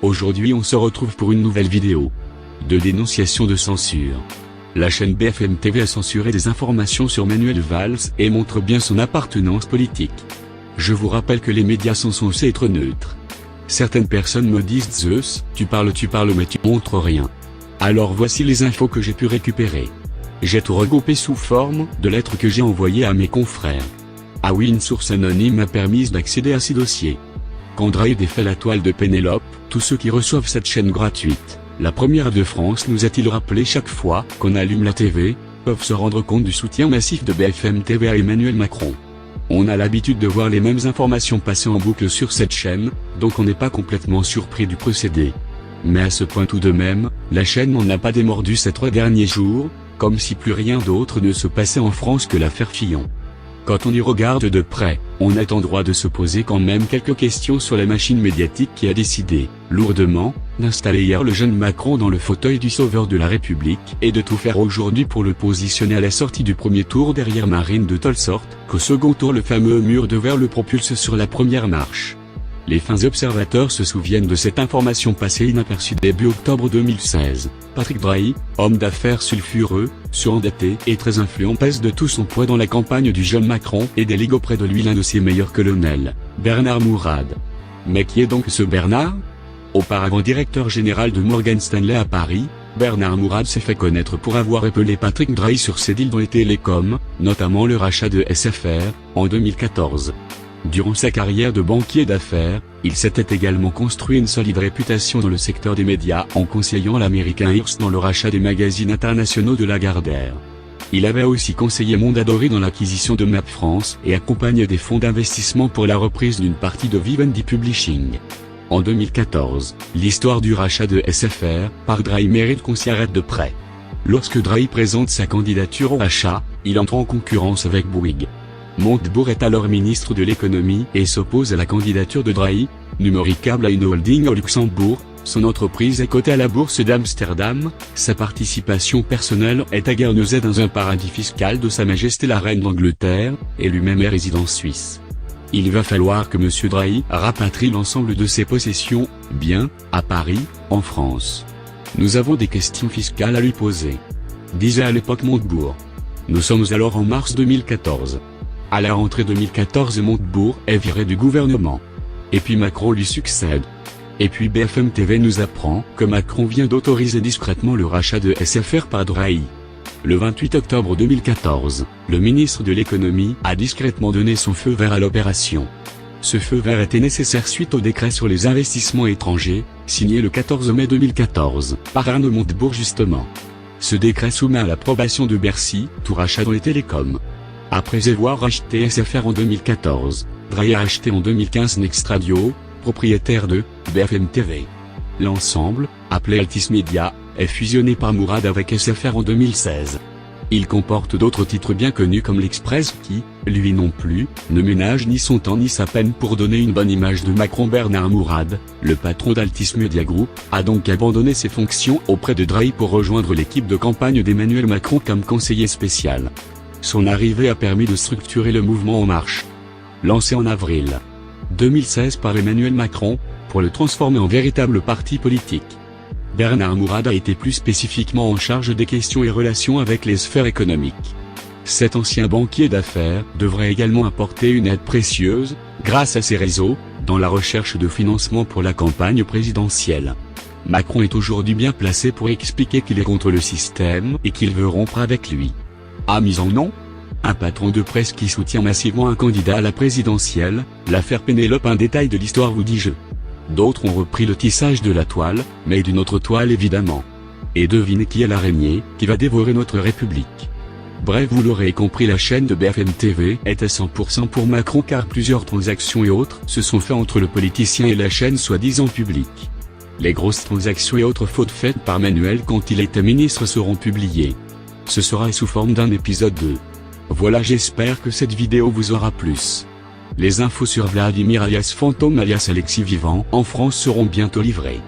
Aujourd'hui on se retrouve pour une nouvelle vidéo de dénonciation de censure. La chaîne BFM TV a censuré des informations sur Manuel Valls et montre bien son appartenance politique. Je vous rappelle que les médias sont censés être neutres. Certaines personnes me disent Zeus, tu parles mais tu montres rien. Alors voici les infos que j'ai pu récupérer. J'ai tout regroupé sous forme de lettres que j'ai envoyées à mes confrères. Ah oui, une source anonyme m'a permis d'accéder à ces dossiers. Quand Drahi défait la toile de Pénélope, tous ceux qui reçoivent cette chaîne gratuite, la première de France, nous a-t-il rappelé chaque fois qu'on allume la TV, peuvent se rendre compte du soutien massif de BFM TV à Emmanuel Macron. On a l'habitude de voir les mêmes informations passer en boucle sur cette chaîne, donc on n'est pas complètement surpris du procédé. Mais à ce point tout de même, la chaîne n'en a pas démordu ces 3 derniers jours, comme si plus rien d'autre ne se passait en France que l'affaire Fillon. Quand on y regarde de près, on est en droit de se poser quand même quelques questions sur la machine médiatique qui a décidé, lourdement, d'installer hier le jeune Macron dans le fauteuil du sauveur de la République et de tout faire aujourd'hui pour le positionner à la sortie du premier tour derrière Marine de telle sorte qu'au second tour le fameux mur de verre le propulse sur la première marche. Les fins observateurs se souviennent de cette information passée inaperçue début octobre 2016. Patrick Drahi, homme d'affaires sulfureux, surendetté et très influent, pèse de tout son poids dans la campagne du jeune Macron et délègue auprès de lui l'un de ses meilleurs colonels, Bernard Mourad. Mais qui est donc ce Bernard? Auparavant directeur général de Morgan Stanley à Paris, Bernard Mourad s'est fait connaître pour avoir épelé Patrick Drahi sur ses deals dans les télécoms, notamment le rachat de SFR, en 2014. Durant sa carrière de banquier d'affaires, il s'était également construit une solide réputation dans le secteur des médias en conseillant l'américain Hearst dans le rachat des magazines internationaux de Lagardère. Il avait aussi conseillé Mondadori dans l'acquisition de Map France et accompagné des fonds d'investissement pour la reprise d'une partie de Vivendi Publishing. En 2014, l'histoire du rachat de SFR par Drahi mérite qu'on s'y arrête de près. Lorsque Drahi présente sa candidature au rachat, il entre en concurrence avec Bouygues. Montebourg est alors ministre de l'économie et s'oppose à la candidature de Drahi, numéricable à une holding au Luxembourg. Son entreprise est cotée à la bourse d'Amsterdam, sa participation personnelle est à Guernesey dans un paradis fiscal de Sa Majesté la Reine d'Angleterre, et lui-même est résident suisse. Il va falloir que M. Drahi rapatrie l'ensemble de ses possessions, biens, à Paris, en France. Nous avons des questions fiscales à lui poser, disait à l'époque Montebourg. Nous sommes alors en mars 2014. À la rentrée 2014, Montebourg est viré du gouvernement. Et puis Macron lui succède. Et puis BFM TV nous apprend que Macron vient d'autoriser discrètement le rachat de SFR par Drahi. Le 28 octobre 2014, le ministre de l'économie a discrètement donné son feu vert à l'opération. Ce feu vert était nécessaire suite au décret sur les investissements étrangers, signé le 14 mai 2014, par Arnaud Montebourg justement. Ce décret soumet à l'approbation de Bercy, tout rachat dans les télécoms. Après avoir racheté SFR en 2014, Drahi a acheté en 2015 Nextradio, propriétaire de BFM TV. L'ensemble, appelé Altice Media, est fusionné par Mourad avec SFR en 2016. Il comporte d'autres titres bien connus comme l'Express qui, lui non plus, ne ménage ni son temps ni sa peine pour donner une bonne image de Macron. Bernard Mourad, le patron d'Altis Media Group, a donc abandonné ses fonctions auprès de Drahi pour rejoindre l'équipe de campagne d'Emmanuel Macron comme conseiller spécial. Son arrivée a permis de structurer le mouvement En Marche, lancé en avril 2016 par Emmanuel Macron, pour le transformer en véritable parti politique. Bernard Mourad a été plus spécifiquement en charge des questions et relations avec les sphères économiques. Cet ancien banquier d'affaires devrait également apporter une aide précieuse, grâce à ses réseaux, dans la recherche de financement pour la campagne présidentielle. Macron est aujourd'hui bien placé pour expliquer qu'il est contre le système et qu'il veut rompre avec lui. Amis en nom? Un patron de presse qui soutient massivement un candidat à la présidentielle, l'affaire Pénélope, un détail de l'histoire vous dis-je. D'autres ont repris le tissage de la toile, mais d'une autre toile évidemment. Et devinez qui est l'araignée, qui va dévorer notre République. Bref, vous l'aurez compris, la chaîne de BFM TV est à 100% pour Macron car plusieurs transactions et autres se sont faites entre le politicien et la chaîne soi-disant publique. Les grosses transactions et autres fautes faites par Manuel quand il était ministre seront publiées. Ce sera sous forme d'un épisode 2. Voilà, j'espère que cette vidéo vous aura plu. Les infos sur Vladimir alias Fantôme alias Alexis vivant en France seront bientôt livrées.